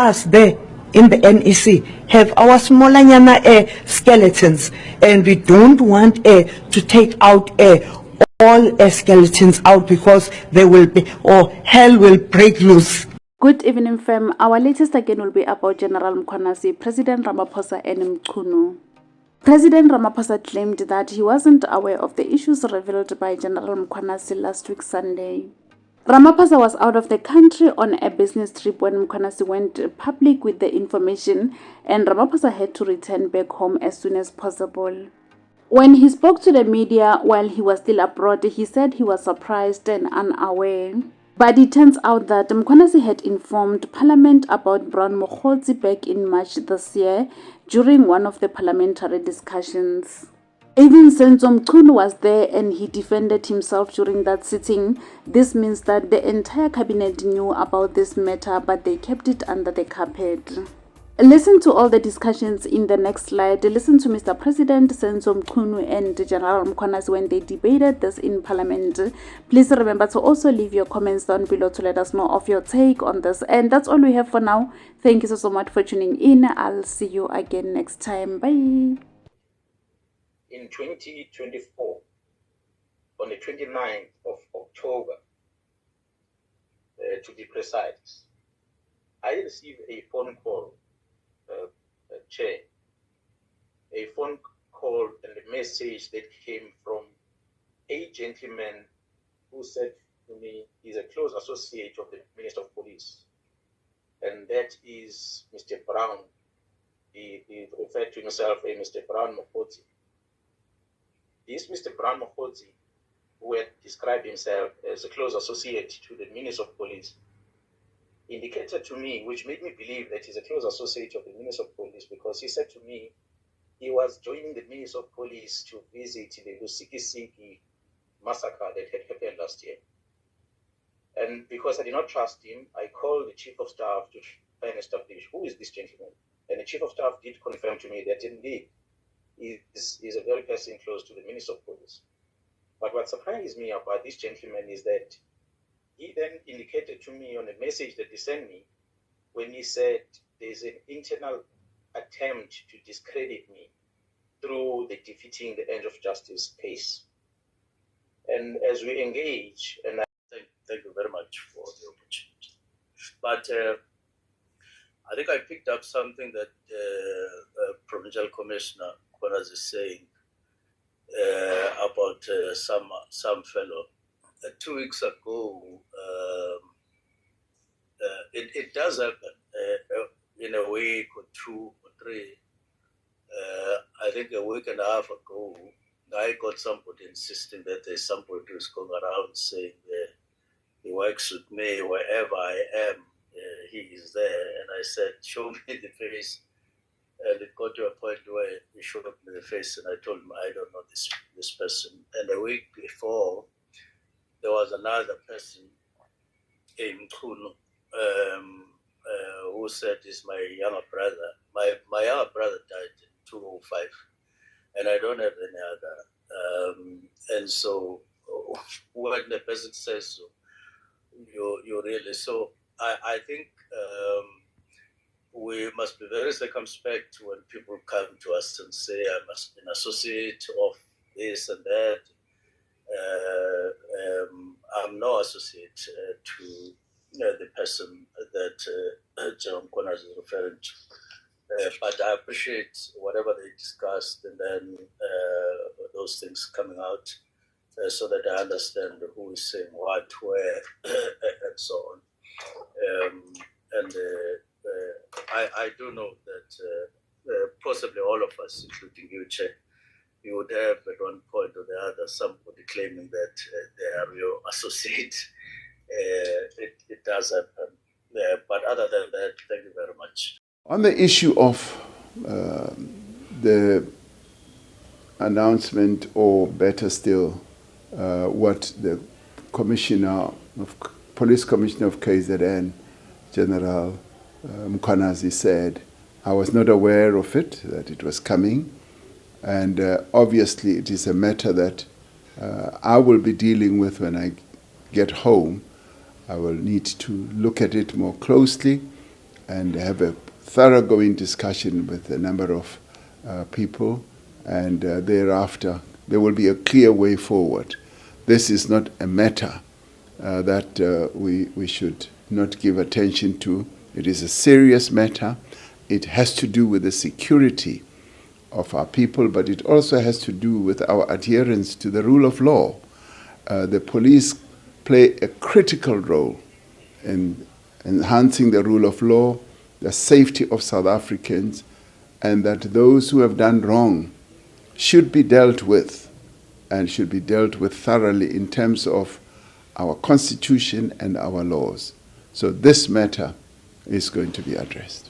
us there in the NEC have our smallanyana skeletons, and we don't want to take out all skeletons out, because they will be, or hell will break loose. Good evening, fam. Our latest again will be about General Mkhwanazi, President Ramaphosa and Mchunu. President Ramaphosa claimed that he wasn't aware of the issues revealed by General Mkhwanazi last week Sunday. Ramaphosa was out of the country on a business trip when Mkhwanazi went public with the information, and Ramaphosa had to return back home as soon as possible. When he spoke to the media while he was still abroad, he said he was surprised and unaware. But it turns out that Mkhwanazi had informed Parliament about Mkhwanazi back in March this year during one of the parliamentary discussions. Even Senzo Mchunu was there and he defended himself during that sitting. This means that the entire cabinet knew about this matter, but they kept it under the carpet. Listen to all the discussions in the next slide. Listen to Mr. President, Senzo Mchunu and General Mkhwanazi when they debated this in Parliament. Please remember to also leave your comments down below to let us know of your take on this. And that's all we have for now. Thank you so much for tuning in. I'll see you again next time. Bye. In 2024, on the 29th of October, to be precise, I received a phone call, Chair, a phone call and a message that came from a gentleman who said to me he's a close associate of the Minister of Police, and that is Mr. Brown. He referred to himself as Mr. Brown Mkhwanazi. This Mr. Brown Mkhwanazi, who had described himself as a close associate to the Minister of Police, indicated to me, which made me believe that he's a close associate of the Minister of Police, because he said to me he was joining the Minister of Police to visit the Lusikisiki massacre that had happened last year. And because I did not trust him, I called the Chief of Staff to try and establish who is this gentleman. And the Chief of Staff did confirm to me that indeed he is a very person close to the Minister of Police. But what surprised me about this gentleman is that he then indicated to me on a message that he sent me when he said there's an internal attempt to discredit me through the defeating the end of justice case. And as we engage, and I thank you very much for the opportunity. But I think I picked up something that Provincial Commissioner Mkhwanazi is saying about some fellow. 2 weeks ago, it does happen in a week or 2 or 3. I think a week and a half ago, I got somebody insisting that there's somebody who's going around saying he works with me wherever I am. He is there. And I said, show me the face. And it got to a point where he showed me the face, and I told him, I don't know this person. And a week before, there was another person, Mkhwanazi, who said is my younger brother. My younger brother died in 2005, and I don't have any other. And so when the person says so, you really, so I think we must be very circumspect when people come to us and say, I must be an associate of this and that. I'm no associate to the person that John Mkhwanazi is referring to. But I appreciate whatever they discussed, and then those things coming out so that I understand who is saying what, where, and so on. I do know that possibly all of us, including you, Chair, you would have at one point or the other somebody claiming that they are your associate. It does happen. But other than that, thank you very much. On the issue of the announcement, or better still, what the Police Commissioner of KZN, General Mkhwanazi, said, I was not aware of it, that it was coming. And obviously it is a matter that I will be dealing with when I get home. I will need to look at it more closely and have a thoroughgoing discussion with a number of people, and thereafter there will be a clear way forward. This is not a matter that we should not give attention to. It is a serious matter. It has to do with the security of our people, but it also has to do with our adherence to the rule of law. The police play a critical role in enhancing the rule of law, the safety of South Africans, and that those who have done wrong should be dealt with, and should be dealt with thoroughly in terms of our constitution and our laws. So this matter is going to be addressed.